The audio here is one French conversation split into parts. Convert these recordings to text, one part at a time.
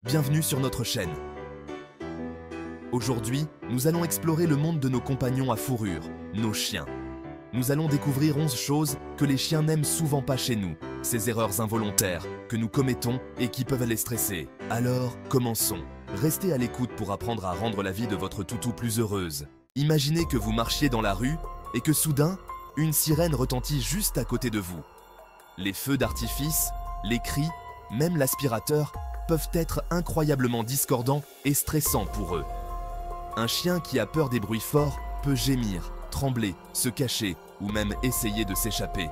bienvenue sur notre chaîne. Aujourd'hui, nous allons explorer le monde de nos compagnons à fourrure, nos chiens. Nous allons découvrir 11 choses que les chiens n'aiment souvent pas chez nous, ces erreurs involontaires que nous commettons et qui peuvent les stresser. Alors, commençons. Restez à l'écoute pour apprendre à rendre la vie de votre toutou plus heureuse. Imaginez que vous marchiez dans la rue et que soudain, une sirène retentit juste à côté de vous. Les feux d'artifice, les cris, même l'aspirateur peuvent être incroyablement discordants et stressants pour eux. Un chien qui a peur des bruits forts peut gémir, trembler, se cacher ou même essayer de s'échapper.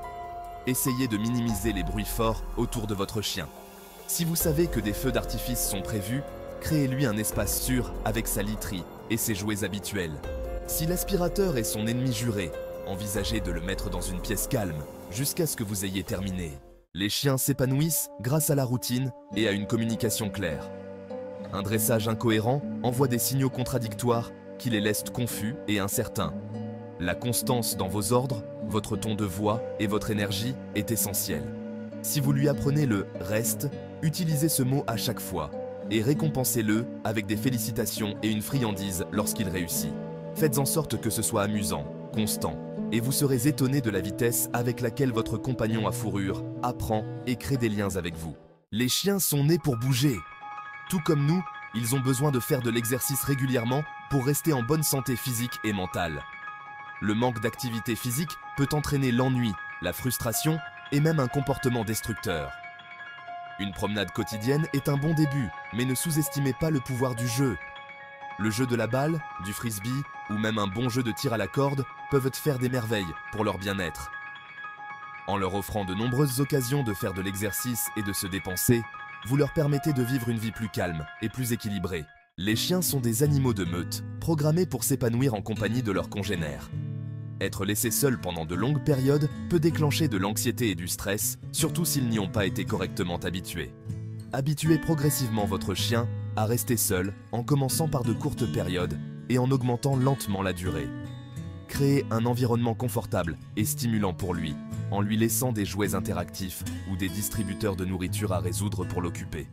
Essayez de minimiser les bruits forts autour de votre chien. Si vous savez que des feux d'artifice sont prévus, créez-lui un espace sûr avec sa literie et ses jouets habituels. Si l'aspirateur est son ennemi juré, envisagez de le mettre dans une pièce calme jusqu'à ce que vous ayez terminé. Les chiens s'épanouissent grâce à la routine et à une communication claire. Un dressage incohérent envoie des signaux contradictoires qui les laissent confus et incertains. La constance dans vos ordres, votre ton de voix et votre énergie est essentielle. Si vous lui apprenez le « reste », utilisez ce mot à chaque fois et récompensez-le avec des félicitations et une friandise lorsqu'il réussit. Faites en sorte que ce soit amusant, constant, et vous serez étonné de la vitesse avec laquelle votre compagnon à fourrure apprend et crée des liens avec vous. Les chiens sont nés pour bouger. Tout comme nous, ils ont besoin de faire de l'exercice régulièrement pour rester en bonne santé physique et mentale. Le manque d'activité physique peut entraîner l'ennui, la frustration et même un comportement destructeur. Une promenade quotidienne est un bon début, mais ne sous-estimez pas le pouvoir du jeu. Le jeu de la balle, du frisbee ou même un bon jeu de tir à la corde peuvent faire des merveilles pour leur bien-être. En leur offrant de nombreuses occasions de faire de l'exercice et de se dépenser, vous leur permettez de vivre une vie plus calme et plus équilibrée. Les chiens sont des animaux de meute, programmés pour s'épanouir en compagnie de leurs congénères. Être laissé seul pendant de longues périodes peut déclencher de l'anxiété et du stress, surtout s'ils n'y ont pas été correctement habitués. Habituez progressivement votre chien à rester seul en commençant par de courtes périodes et en augmentant lentement la durée. Créez un environnement confortable et stimulant pour lui, en lui laissant des jouets interactifs ou des distributeurs de nourriture à résoudre pour l'occuper.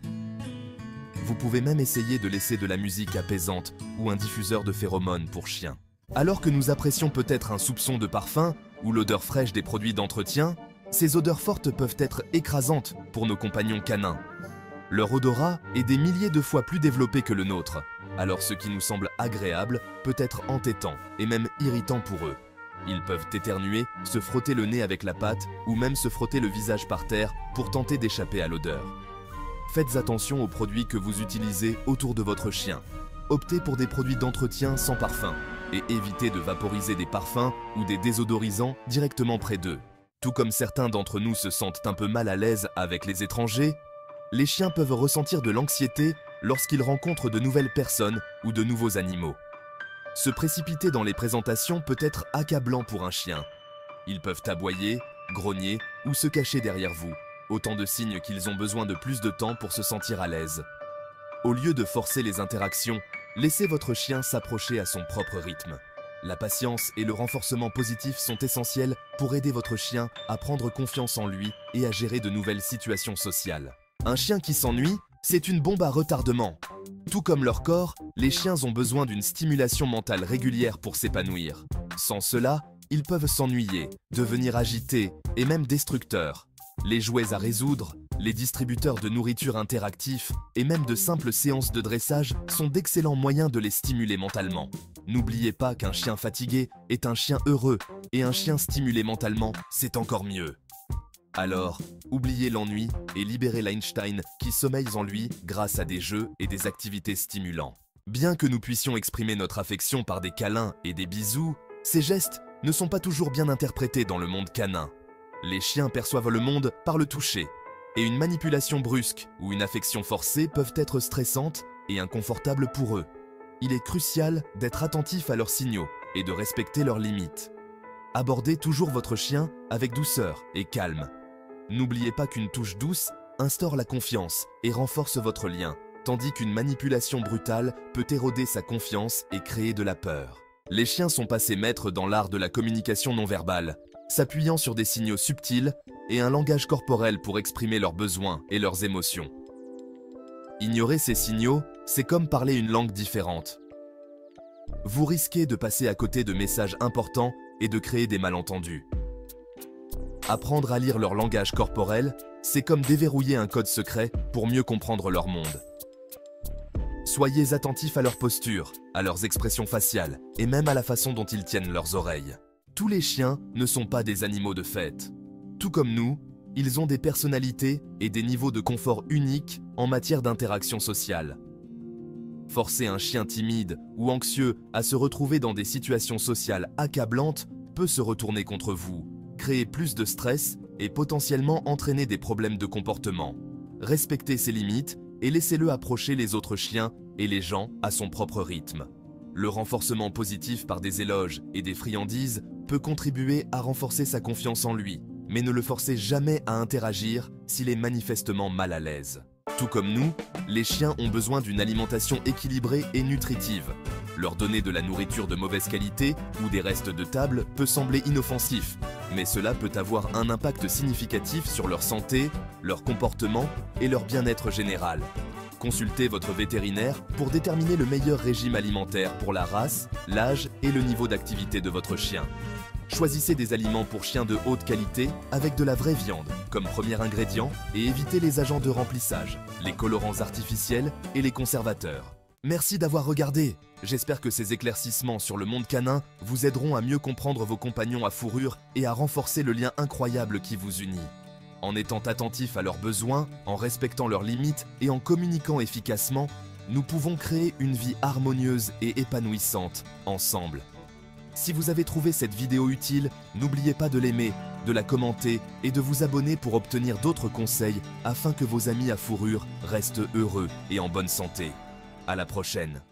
Vous pouvez même essayer de laisser de la musique apaisante ou un diffuseur de phéromones pour chien. Alors que nous apprécions peut-être un soupçon de parfum ou l'odeur fraîche des produits d'entretien, ces odeurs fortes peuvent être écrasantes pour nos compagnons canins. Leur odorat est des milliers de fois plus développé que le nôtre, alors ce qui nous semble agréable peut être entêtant et même irritant pour eux. Ils peuvent éternuer, se frotter le nez avec la patte ou même se frotter le visage par terre pour tenter d'échapper à l'odeur. Faites attention aux produits que vous utilisez autour de votre chien. Optez pour des produits d'entretien sans parfum et évitez de vaporiser des parfums ou des désodorisants directement près d'eux. Tout comme certains d'entre nous se sentent un peu mal à l'aise avec les étrangers, les chiens peuvent ressentir de l'anxiété lorsqu'ils rencontrent de nouvelles personnes ou de nouveaux animaux. Se précipiter dans les présentations peut être accablant pour un chien. Ils peuvent aboyer, grogner ou se cacher derrière vous, autant de signes qu'ils ont besoin de plus de temps pour se sentir à l'aise. Au lieu de forcer les interactions, laissez votre chien s'approcher à son propre rythme. La patience et le renforcement positif sont essentiels pour aider votre chien à prendre confiance en lui et à gérer de nouvelles situations sociales. Un chien qui s'ennuie, c'est une bombe à retardement. Tout comme leur corps, les chiens ont besoin d'une stimulation mentale régulière pour s'épanouir. Sans cela, ils peuvent s'ennuyer, devenir agités et même destructeurs. Les jouets à résoudre, les distributeurs de nourriture interactifs et même de simples séances de dressage sont d'excellents moyens de les stimuler mentalement. N'oubliez pas qu'un chien fatigué est un chien heureux et un chien stimulé mentalement, c'est encore mieux. Alors, oubliez l'ennui et libérez l'Einstein qui sommeille en lui grâce à des jeux et des activités stimulants. Bien que nous puissions exprimer notre affection par des câlins et des bisous, ces gestes ne sont pas toujours bien interprétés dans le monde canin. Les chiens perçoivent le monde par le toucher, et une manipulation brusque ou une affection forcée peuvent être stressantes et inconfortables pour eux. Il est crucial d'être attentif à leurs signaux et de respecter leurs limites. Abordez toujours votre chien avec douceur et calme. N'oubliez pas qu'une touche douce instaure la confiance et renforce votre lien, tandis qu'une manipulation brutale peut éroder sa confiance et créer de la peur. Les chiens sont passés maîtres dans l'art de la communication non verbale, s'appuyant sur des signaux subtils et un langage corporel pour exprimer leurs besoins et leurs émotions. Ignorer ces signaux, c'est comme parler une langue différente. Vous risquez de passer à côté de messages importants et de créer des malentendus. Apprendre à lire leur langage corporel, c'est comme déverrouiller un code secret pour mieux comprendre leur monde. Soyez attentifs à leur posture, à leurs expressions faciales et même à la façon dont ils tiennent leurs oreilles. Tous les chiens ne sont pas des animaux de fête. Tout comme nous, ils ont des personnalités et des niveaux de confort uniques en matière d'interaction sociale. Forcer un chien timide ou anxieux à se retrouver dans des situations sociales accablantes peut se retourner contre vous, créer plus de stress et potentiellement entraîner des problèmes de comportement. Respectez ses limites et laissez-le approcher les autres chiens et les gens à son propre rythme. Le renforcement positif par des éloges et des friandises peut contribuer à renforcer sa confiance en lui, mais ne le forcez jamais à interagir s'il est manifestement mal à l'aise. Tout comme nous, les chiens ont besoin d'une alimentation équilibrée et nutritive. Leur donner de la nourriture de mauvaise qualité ou des restes de table peut sembler inoffensif, mais cela peut avoir un impact significatif sur leur santé, leur comportement et leur bien-être général. Consultez votre vétérinaire pour déterminer le meilleur régime alimentaire pour la race, l'âge et le niveau d'activité de votre chien. Choisissez des aliments pour chiens de haute qualité avec de la vraie viande comme premier ingrédient et évitez les agents de remplissage, les colorants artificiels et les conservateurs. Merci d'avoir regardé. J'espère que ces éclaircissements sur le monde canin vous aideront à mieux comprendre vos compagnons à fourrure et à renforcer le lien incroyable qui vous unit. En étant attentifs à leurs besoins, en respectant leurs limites et en communiquant efficacement, nous pouvons créer une vie harmonieuse et épanouissante ensemble. Si vous avez trouvé cette vidéo utile, n'oubliez pas de l'aimer, de la commenter et de vous abonner pour obtenir d'autres conseils afin que vos amis à fourrure restent heureux et en bonne santé. À la prochaine.